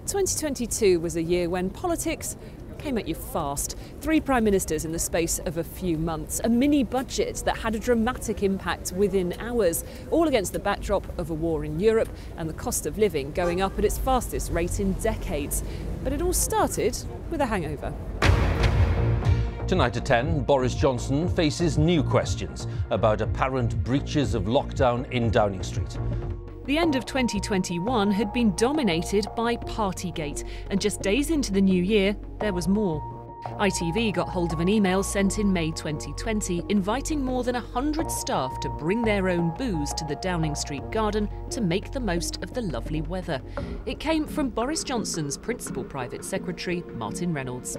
2022 was a year when politics came at you fast. 3 prime ministers in the space of a few months, a mini budget that had a dramatic impact within hours, all against the backdrop of a war in Europe and the cost of living going up at its fastest rate in decades. But it all started with a hangover. Tonight at 10, Boris Johnson faces new questions about apparent breaches of lockdown in Downing Street. The end of 2021 had been dominated by Partygate, and just days into the new year, there was more. ITV got hold of an email sent in May 2020 inviting more than 100 staff to bring their own booze to the Downing Street garden to make the most of the lovely weather. It came from Boris Johnson's principal private secretary, Martin Reynolds.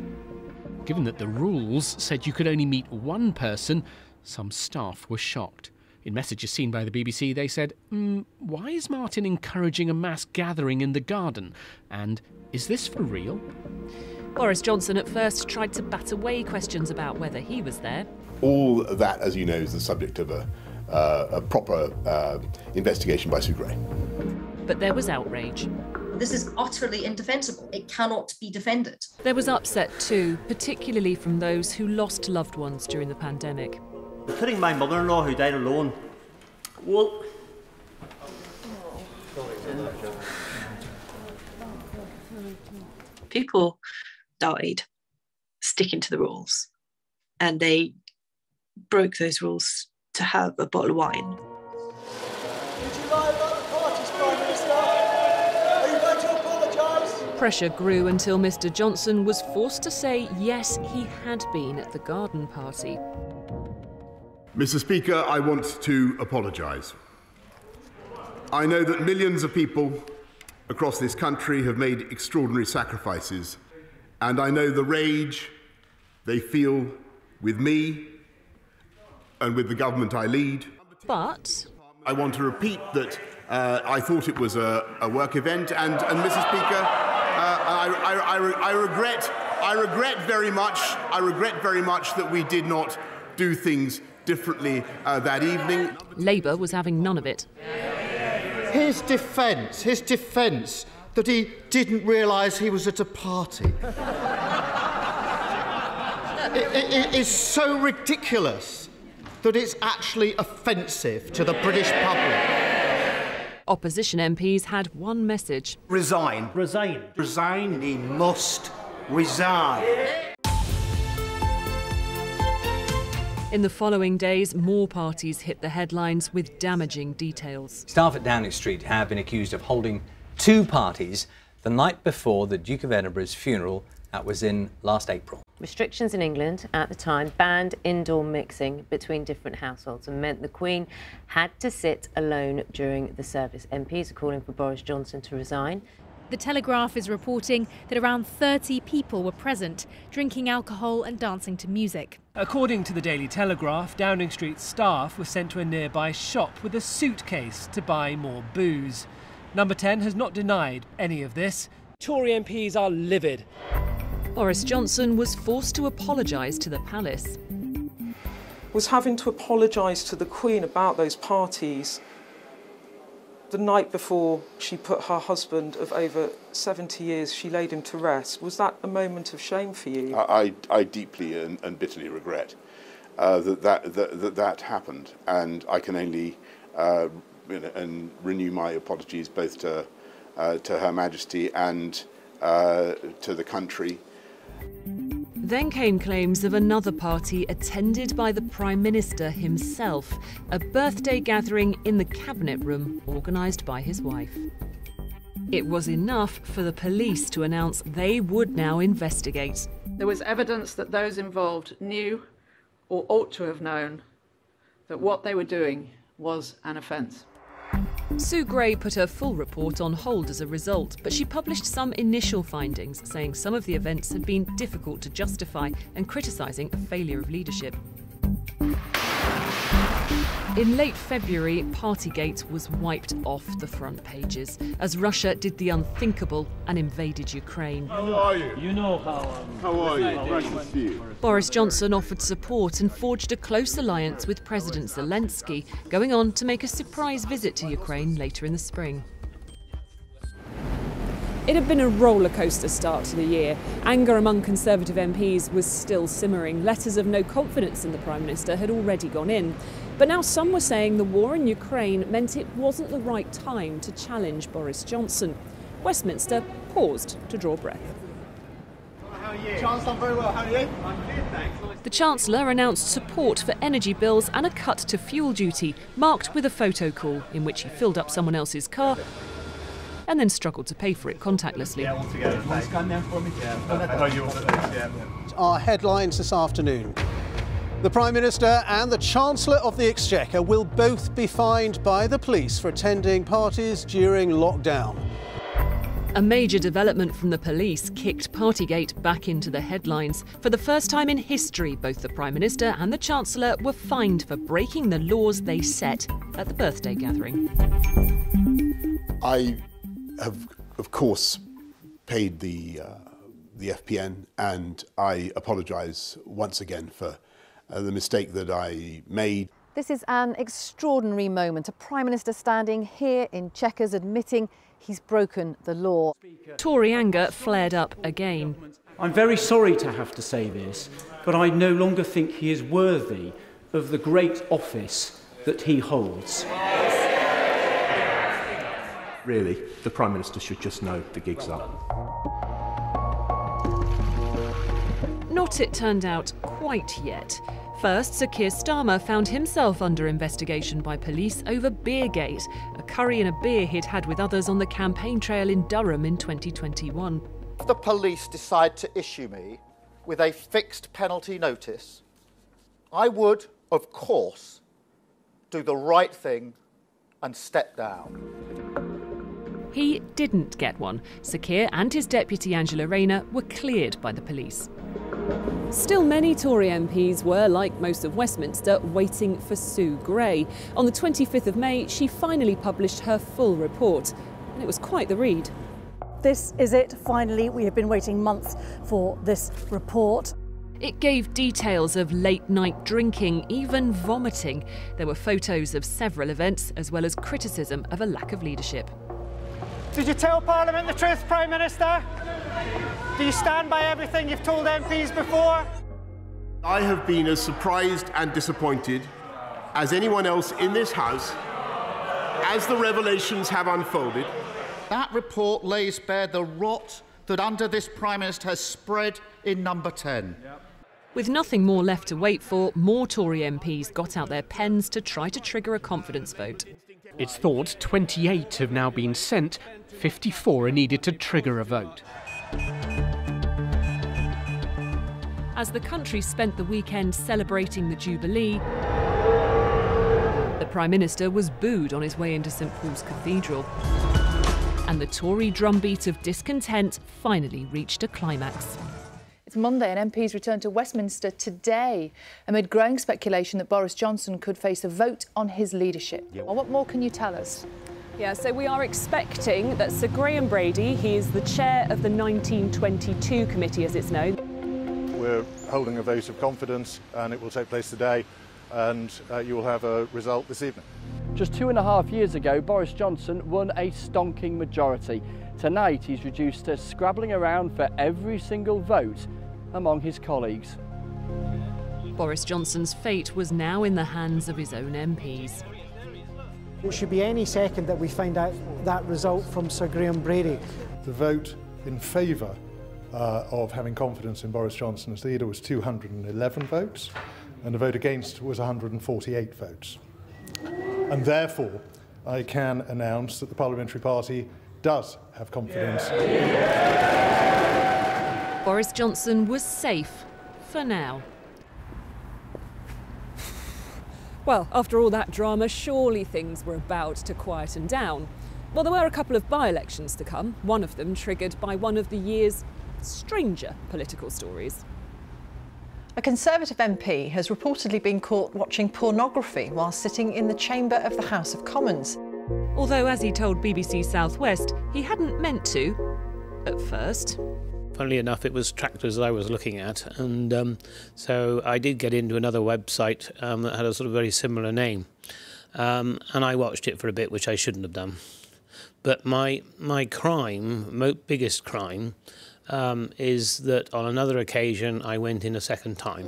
Given that the rules said you could only meet one person, some staff were shocked. In messages seen by the BBC, they said, why is Martin encouraging a mass gathering in the garden? And is this for real? Boris Johnson at first tried to bat away questions about whether he was there. All that, as you know, is the subject of a proper investigation by Sue Gray. But there was outrage. This is utterly indefensible. It cannot be defended. There was upset too, particularly from those who lost loved ones during the pandemic. Including my mother-in-law who died alone. Well, people died sticking to the rules, and they broke those rules to have a bottle of wine. Would you lie about the parties, Prime Minister? Are you going to apologise? Pressure grew until Mr Johnson was forced to say yes, he had been at the garden party. Mr. Speaker, I want to apologise. I know that millions of people across this country have made extraordinary sacrifices, and I know the rage they feel with me and with the government I lead. But I want to repeat that I thought it was a work event, and Mr. Speaker, I regret very much that we did not do things differently that evening. Labour was having none of it. His defence that he didn't realise he was at a party. It is so ridiculous that it's actually offensive to the British public. Opposition MPs had one message. Resign. resign. Resign. He must resign. In the following days, more parties hit the headlines with damaging details. Staff at Downing Street have been accused of holding 2 parties the night before the Duke of Edinburgh's funeral. That was in last April. Restrictions in England at the time banned indoor mixing between different households and meant the Queen had to sit alone during the service. MPs are calling for Boris Johnson to resign. The Telegraph is reporting that around 30 people were present, drinking alcohol and dancing to music. According to the Daily Telegraph, Downing Street staff were sent to a nearby shop with a suitcase to buy more booze. Number 10 has not denied any of this. Tory MPs are livid. Boris Johnson was forced to apologise to the palace. Was having to apologise to the Queen about those parties the night before she put her husband of over 70 years, she laid him to rest. Was that a moment of shame for you? I deeply and bitterly regret that happened, and I can only and renew my apologies both to Her Majesty and to the country. Then came claims of another party attended by the Prime Minister himself, a birthday gathering in the Cabinet Room organised by his wife. It was enough for the police to announce they would now investigate. There was evidence that those involved knew, or ought to have known, that what they were doing was an offence. Sue Gray put her full report on hold as a result, but she published some initial findings, saying some of the events had been difficult to justify and criticising a failure of leadership. In late February, Partygate was wiped off the front pages as Russia did the unthinkable and invaded Ukraine. How are you? You know How are you? Nice to see you. Boris Johnson offered support and forged a close alliance with President Zelensky, going on to make a surprise visit to Ukraine later in the spring. It had been a rollercoaster start to the year. Anger among Conservative MPs was still simmering. Letters of no confidence in the Prime Minister had already gone in. But now some were saying the war in Ukraine meant it wasn't the right time to challenge Boris Johnson. Westminster paused to draw breath. How are you? Chancellor, I'm very well. How are you? I'm good, thanks. The Chancellor announced support for energy bills and a cut to fuel duty, marked with a photo call in which he filled up someone else's car and then struggled to pay for it contactlessly. Our headlines this afternoon. The Prime Minister and the Chancellor of the Exchequer will both be fined by the police for attending parties during lockdown. A major development from the police kicked Partygate back into the headlines. For the first time in history, both the Prime Minister and the Chancellor were fined for breaking the laws they set at the birthday gathering. I have, of course, paid the FPN, and I apologise once again for the mistake that I made. This is an extraordinary moment. A Prime Minister standing here in Chequers admitting he's broken the law. Tory anger flared up again. I'm very sorry to have to say this, but I no longer think he is worthy of the great office that he holds. Really, the Prime Minister should just know the gig's up. Not, it turned out, quite yet. First, Sir Keir Starmer found himself under investigation by police over Beergate, a curry and a beer he'd had with others on the campaign trail in Durham in 2021. If the police decide to issue me with a fixed penalty notice, I would, of course, do the right thing and step down. He didn't get one. Sir Keir and his deputy Angela Rayner were cleared by the police. Still, many Tory MPs were, like most of Westminster, waiting for Sue Gray. On the 25th of May, she finally published her full report, and it was quite the read. This is it, finally. We have been waiting months for this report. It gave details of late-night drinking, even vomiting. There were photos of several events, as well as criticism of a lack of leadership. Did you tell Parliament the truth, Prime Minister? Do you stand by everything you've told MPs before? I have been as surprised and disappointed as anyone else in this House as the revelations have unfolded. That report lays bare the rot that under this Prime Minister has spread in Number 10. With nothing more left to wait for, more Tory MPs got out their pens to try to trigger a confidence vote. It's thought 28 have now been sent, 54 are needed to trigger a vote. As the country spent the weekend celebrating the Jubilee, the Prime Minister was booed on his way into St Paul's Cathedral. And the Tory drumbeat of discontent finally reached a climax. It's Monday and MPs returned to Westminster today amid growing speculation that Boris Johnson could face a vote on his leadership. Well, what more can you tell us? Yeah, so we are expecting that Sir Graham Brady, he is the chair of the 1922 committee as it's known. We're holding a vote of confidence and it will take place today, and you will have a result this evening. Just 2.5 years ago, Boris Johnson won a stonking majority. Tonight he's reduced to scrabbling around for every single vote among his colleagues. Boris Johnson's fate was now in the hands of his own MPs. It should be any second that we find out that result from Sir Graham Brady. The vote in favour of having confidence in Boris Johnson as leader was 211 votes, and the vote against was 148 votes. And therefore, I can announce that the Parliamentary Party does have confidence. Boris Johnson was safe for now. Well, after all that drama, surely things were about to quieten down. Well, there were a couple of by-elections to come, one of them triggered by one of the year's stranger political stories. A Conservative MP has reportedly been caught watching pornography while sitting in the chamber of the House of Commons. Although, as he told BBC South West, he hadn't meant to at first. Funnily enough, it was tractors I was looking at, and so I did get into another website that had a sort of very similar name, and I watched it for a bit, which I shouldn't have done. But my crime, biggest crime, is that on another occasion I went in a second time.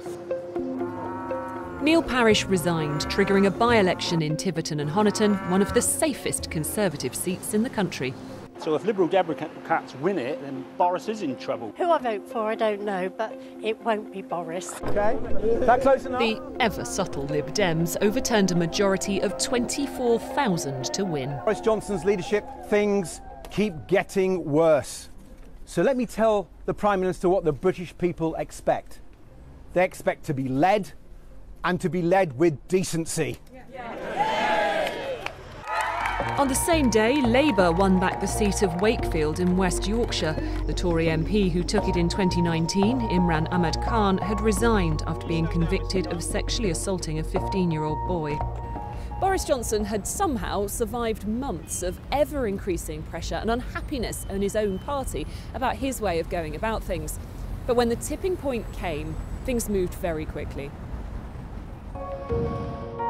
Neil Parish resigned, triggering a by-election in Tiverton and Honiton, one of the safest Conservative seats in the country. So if Liberal Democrats win it, then Boris is in trouble. Who I vote for, I don't know, but it won't be Boris. OK, that close enough? The ever-subtle Lib Dems overturned a majority of 24,000 to win. Boris Johnson's leadership, things keep getting worse. So let me tell the Prime Minister what the British people expect. They expect to be led, and to be led with decency. On the same day, Labour won back the seat of Wakefield in West Yorkshire. The Tory MP who took it in 2019, Imran Ahmad Khan, had resigned after being convicted of sexually assaulting a 15-year-old boy. Boris Johnson had somehow survived months of ever-increasing pressure and unhappiness in his own party about his way of going about things. But when the tipping point came, things moved very quickly.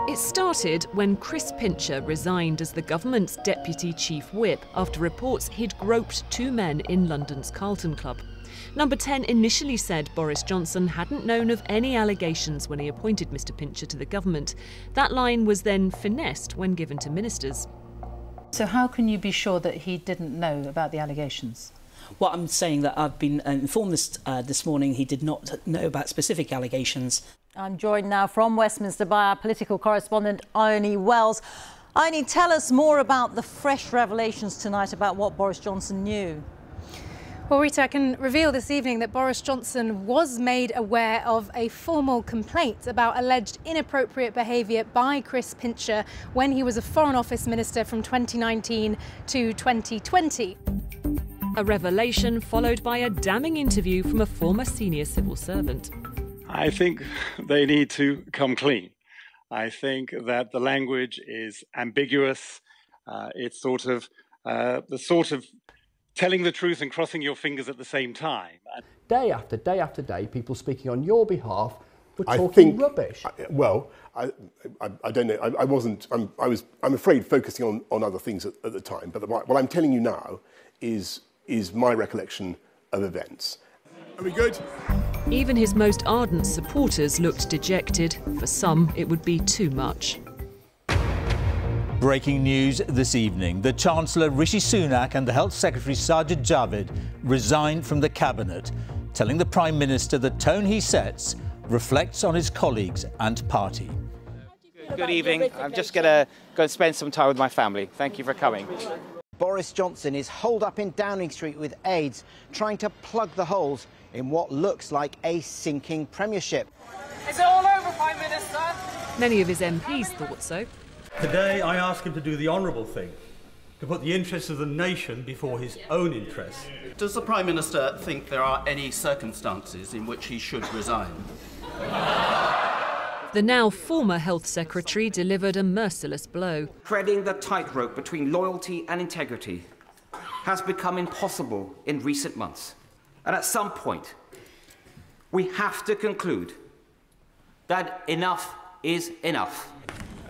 It started when Chris Pincher resigned as the government's deputy chief whip after reports he'd groped two men in London's Carlton Club. Number 10 initially said Boris Johnson hadn't known of any allegations when he appointed Mr Pincher to the government. That line was then finessed when given to ministers. So how can you be sure that he didn't know about the allegations? Well, I'm saying that I've been informed this morning he did not know about specific allegations. I'm joined now from Westminster by our political correspondent, Ione Wells. Ione, tell us more about the fresh revelations tonight about what Boris Johnson knew. Well, Rita, I can reveal this evening that Boris Johnson was made aware of a formal complaint about alleged inappropriate behaviour by Chris Pincher when he was a Foreign Office Minister from 2019 to 2020. A revelation followed by a damning interview from a former senior civil servant. I think they need to come clean. I think that the language is ambiguous. It's sort of telling the truth and crossing your fingers at the same time. Day after day after day, people speaking on your behalf were talking rubbish. I don't know. I'm afraid focusing on other things at the time. But what I'm telling you now is my recollection of events. Are we good? Even his most ardent supporters looked dejected. For some, it would be too much. Breaking news this evening. The Chancellor Rishi Sunak and the Health Secretary Sajid Javid resigned from the Cabinet, telling the Prime Minister the tone he sets reflects on his colleagues and party. Good evening. I'm just going to go and spend some time with my family. Thank you for coming. Boris Johnson is holed up in Downing Street with aides, trying to plug the holes in what looks like a sinking premiership. Is it all over, Prime Minister? Many of his MPs thought so. Today I ask him to do the honourable thing, to put the interests of the nation before his own interests. Does the Prime Minister think there are any circumstances in which he should resign? The now former Health Secretary delivered a merciless blow. Treading the tightrope between loyalty and integrity has become impossible in recent months. And at some point, we have to conclude that enough is enough.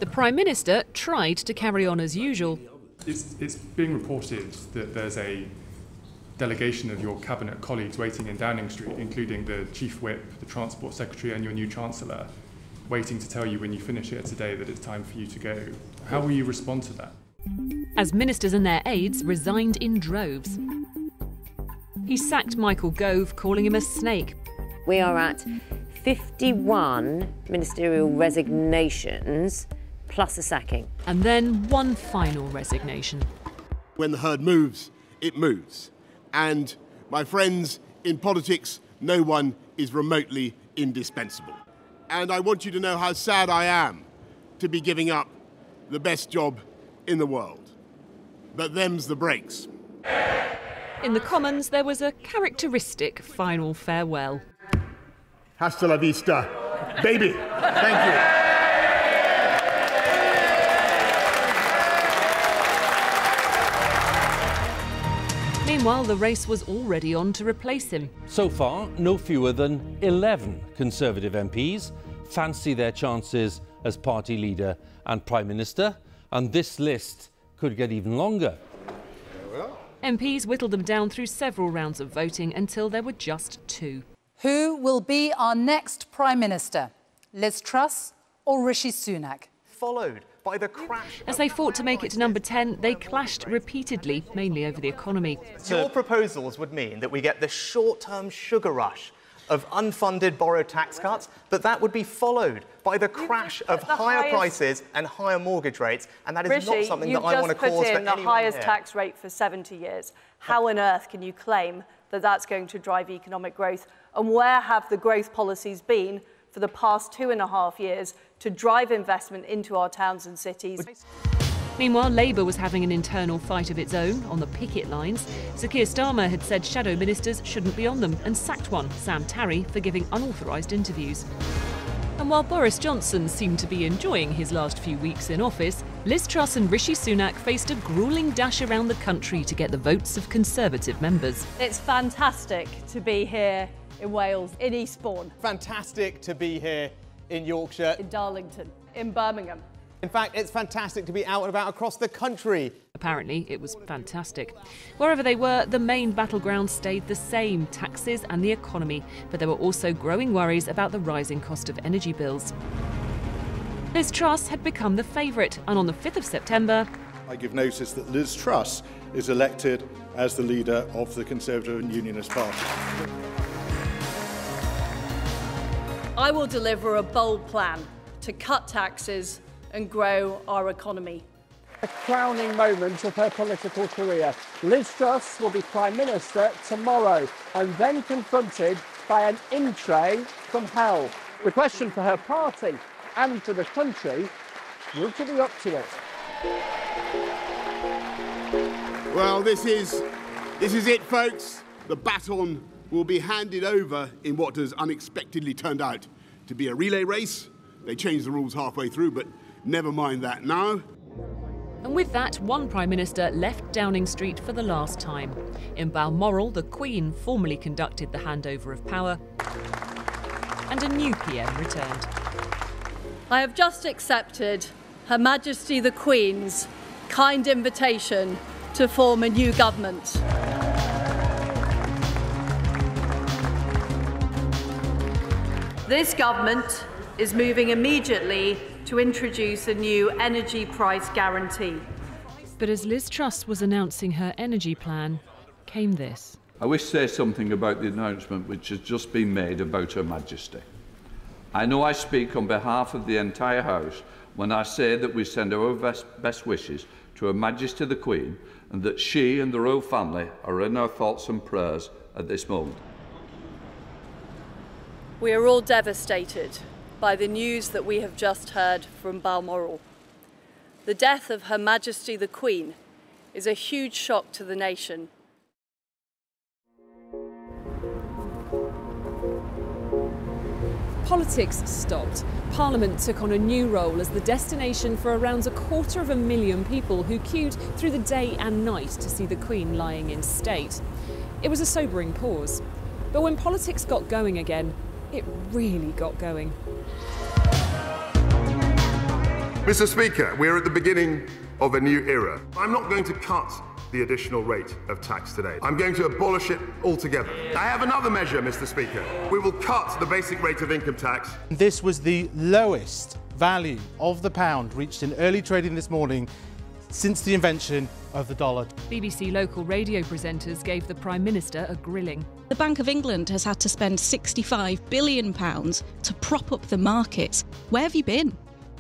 The Prime Minister tried to carry on as usual. It's being reported that there's a delegation of your cabinet colleagues waiting in Downing Street, including the Chief Whip, the Transport Secretary and your new Chancellor, waiting to tell you when you finish here today that it's time for you to go. How will you respond to that? As ministers and their aides resigned in droves. He sacked Michael Gove, calling him a snake. We are at 51 ministerial resignations plus a sacking. And then one final resignation. When the herd moves, it moves. And, my friends, in politics, no one is remotely indispensable. And I want you to know how sad I am to be giving up the best job in the world. But them's the breaks. In the Commons, there was a characteristic final farewell. Hasta la vista, baby. Thank you. Meanwhile, the race was already on to replace him. So far, no fewer than 11 Conservative MPs fancy their chances as party leader and Prime Minister, and this list could get even longer. MPs whittled them down through several rounds of voting until there were just 2. Who will be our next Prime Minister? Liz Truss or Rishi Sunak? Followed by the crash. As they fought to make it to number 10, they clashed repeatedly, mainly over the economy. Your proposals would mean that we get the short-term sugar rush of unfunded borrowed tax cuts, but that would be followed by the crash of higher prices and higher mortgage rates, and that is not something that I want to cause for anyone here. You've just put in the highest tax rate for 70 years. How on earth can you claim that that's going to drive economic growth? And where have the growth policies been for the past 2.5 years to drive investment into our towns and cities? Meanwhile, Labour was having an internal fight of its own on the picket lines. Sir Keir Starmer had said shadow ministers shouldn't be on them and sacked one, Sam Tarry, for giving unauthorised interviews. And while Boris Johnson seemed to be enjoying his last few weeks in office, Liz Truss and Rishi Sunak faced a gruelling dash around the country to get the votes of Conservative members. It's fantastic to be here in Wales, in Eastbourne. Fantastic to be here in Yorkshire. In Darlington, in Birmingham. In fact, it's fantastic to be out and about across the country. Apparently, it was fantastic. Wherever they were, the main battleground stayed the same, taxes and the economy. But there were also growing worries about the rising cost of energy bills. Liz Truss had become the favourite, and on the 5th of September... I give notice that Liz Truss is elected as the leader of the Conservative and Unionist Party. I will deliver a bold plan to cut taxes and grow our economy. A crowning moment of her political career. Liz Truss will be Prime Minister tomorrow and then confronted by an in-tray from hell. The question for her party and for the country, will she be up to it? Well, this is it, folks. The baton will be handed over in what has unexpectedly turned out to be a relay race. They changed the rules halfway through, but never mind that now. And with that, one Prime Minister left Downing Street for the last time. In Balmoral, the Queen formally conducted the handover of power, and a new PM returned. I have just accepted Her Majesty the Queen's kind invitation to form a new government. This government is moving immediately to introduce a new energy price guarantee. But as Liz Truss was announcing her energy plan, came this. I wish to say something about the announcement which has just been made about Her Majesty. I know I speak on behalf of the entire House when I say that we send our best wishes to Her Majesty the Queen and that she and the royal family are in our thoughts and prayers at this moment. We are all devastated by the news that we have just heard from Balmoral. The death of Her Majesty the Queen is a huge shock to the nation. Politics stopped. Parliament took on a new role as the destination for around 250,000 people who queued through the day and night to see the Queen lying in state. It was a sobering pause. But when politics got going again, it really got going. Mr. Speaker, we're at the beginning of a new era. I'm not going to cut the additional rate of tax today. I'm going to abolish it altogether. I have another measure, Mr. Speaker. We will cut the basic rate of income tax. This was the lowest value of the pound reached in early trading this morning since the invention of the dollar. BBC local radio presenters gave the Prime Minister a grilling. The Bank of England has had to spend £65 billion to prop up the markets. Where have you been?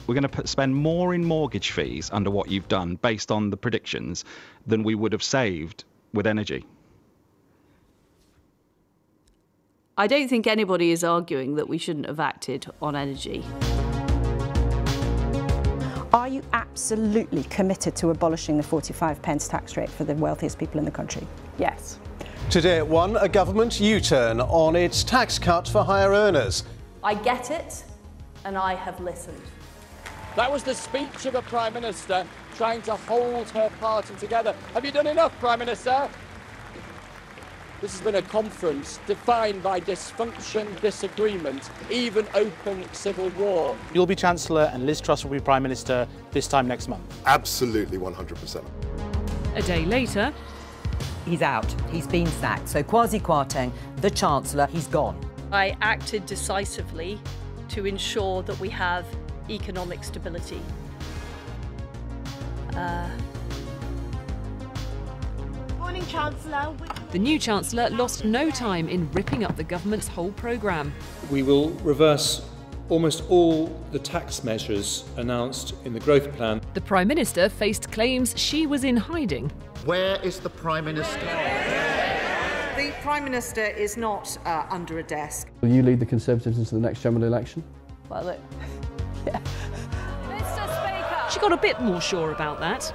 We're going to spend more in mortgage fees under what you've done, based on the predictions, than we would have saved with energy. I don't think anybody is arguing that we shouldn't have acted on energy. Are you absolutely committed to abolishing the 45p tax rate for the wealthiest people in the country? Yes. Today at 1, a government U-turn on its tax cut for higher earners. I get it, and I have listened. That was the speech of a Prime Minister trying to hold her party together. Have you done enough, Prime Minister? This has been a conference defined by dysfunction, disagreement, even open civil war. You'll be Chancellor and Liz Truss will be Prime Minister this time next month. Absolutely, 100%. A day later, he's out. He's been sacked. So Kwasi Kwarteng, the Chancellor, he's gone. I acted decisively to ensure that we have economic stability. Morning, Chancellor. The new Chancellor lost no time in ripping up the government's whole programme. We will reverse almost all the tax measures announced in the growth plan. The Prime Minister faced claims she was in hiding. Where is the Prime Minister? The Prime Minister is not under a desk. Will you lead the Conservatives into the next general election? Well, look. Mr. Speaker! She got a bit more sure about that.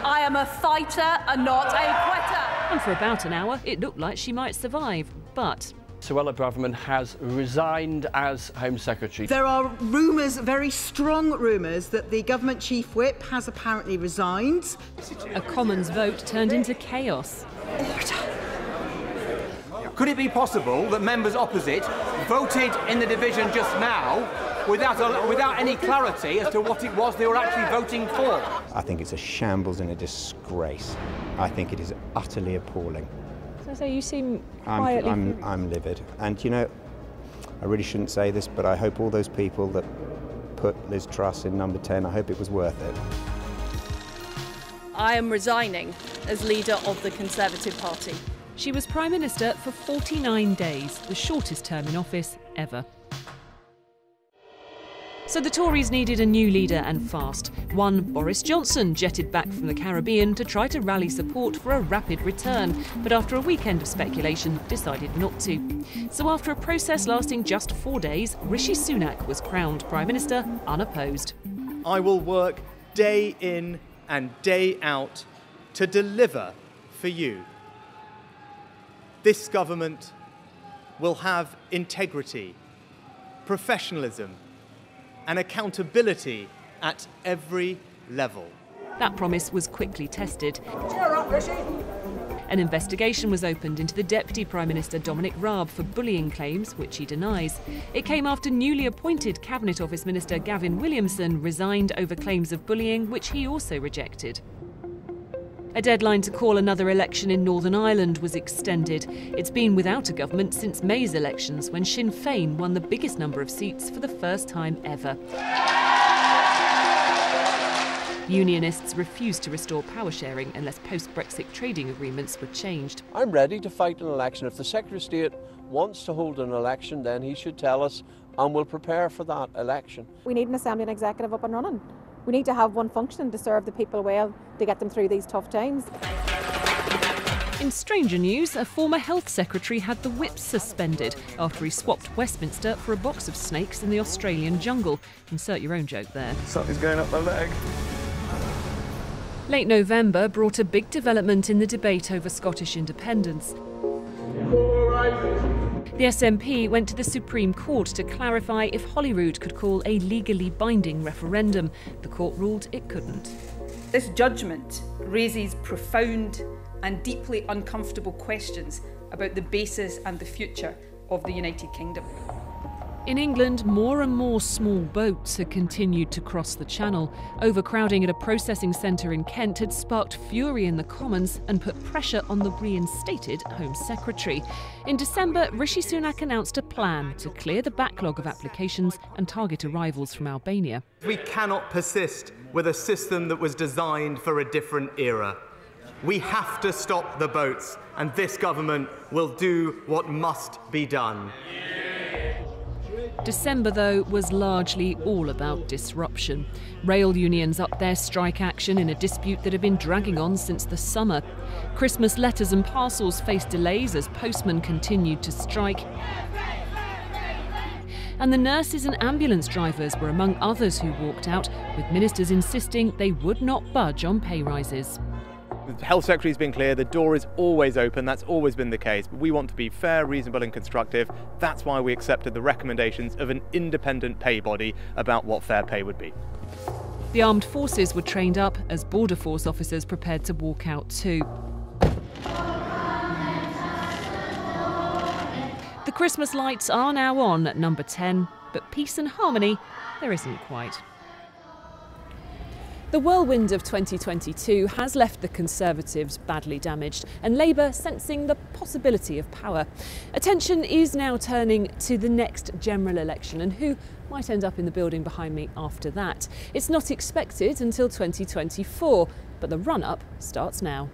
I am a fighter and not a quitter. And for about an hour, it looked like she might survive. But Suella Braverman has resigned as Home Secretary. There are rumours, very strong rumours, that the Government Chief Whip has apparently resigned. A Commons vote turned into chaos. Could it be possible that members opposite voted in the division just now without any clarity as to what it was they were actually voting for? I think it's a shambles and a disgrace. I think it is utterly appalling. So you seem quietly... I'm livid. And, you know, I really shouldn't say this, but I hope all those people that put Liz Truss in number 10, I hope it was worth it. I am resigning as leader of the Conservative Party. She was Prime Minister for 49 days, the shortest term in office ever. So the Tories needed a new leader and fast. One Boris Johnson jetted back from the Caribbean to try to rally support for a rapid return, but after a weekend of speculation, decided not to. So after a process lasting just 4 days, Rishi Sunak was crowned Prime Minister unopposed. I will work day in and day out to deliver for you. This government will have integrity, professionalism, and accountability at every level. That promise was quickly tested. An investigation was opened into the Deputy Prime Minister Dominic Raab for bullying claims, which he denies. It came after newly appointed Cabinet Office Minister Gavin Williamson resigned over claims of bullying, which he also rejected. A deadline to call another election in Northern Ireland was extended. It's been without a government since May's elections, when Sinn Féin won the biggest number of seats for the first time ever. Unionists refused to restore power sharing unless post-Brexit trading agreements were changed. I'm ready to fight an election. If the Secretary of State wants to hold an election, then he should tell us and we'll prepare for that election. We need an Assembly and Executive up and running. We need to have one function to serve the people well, to get them through these tough times. In stranger news, a former health secretary had the whip suspended after he swapped Westminster for a box of snakes in the Australian jungle. Insert your own joke there. Something's going up my leg. Late November brought a big development in the debate over Scottish independence. The SNP went to the Supreme Court to clarify if Holyrood could call a legally binding referendum. The court ruled it couldn't. This judgment raises profound and deeply uncomfortable questions about the basis and the future of the United Kingdom. In England, more and more small boats had continued to cross the Channel. Overcrowding at a processing centre in Kent had sparked fury in the Commons and put pressure on the reinstated Home Secretary. In December, Rishi Sunak announced a plan to clear the backlog of applications and target arrivals from Albania. We cannot persist with a system that was designed for a different era. We have to stop the boats, and this government will do what must be done. December, though, was largely all about disruption. Rail unions upped their strike action in a dispute that had been dragging on since the summer. Christmas letters and parcels faced delays as postmen continued to strike. And the nurses and ambulance drivers were among others who walked out, with ministers insisting they would not budge on pay rises. The Health Secretary's been clear, the door is always open, that's always been the case. But we want to be fair, reasonable and constructive. That's why we accepted the recommendations of an independent pay body about what fair pay would be. The armed forces were trained up as Border Force officers prepared to walk out too. The Christmas lights are now on at number 10, but peace and harmony there isn't quite. The whirlwind of 2022 has left the Conservatives badly damaged and Labour sensing the possibility of power. Attention is now turning to the next general election and who might end up in the building behind me after that. It's not expected until 2024, but the run-up starts now.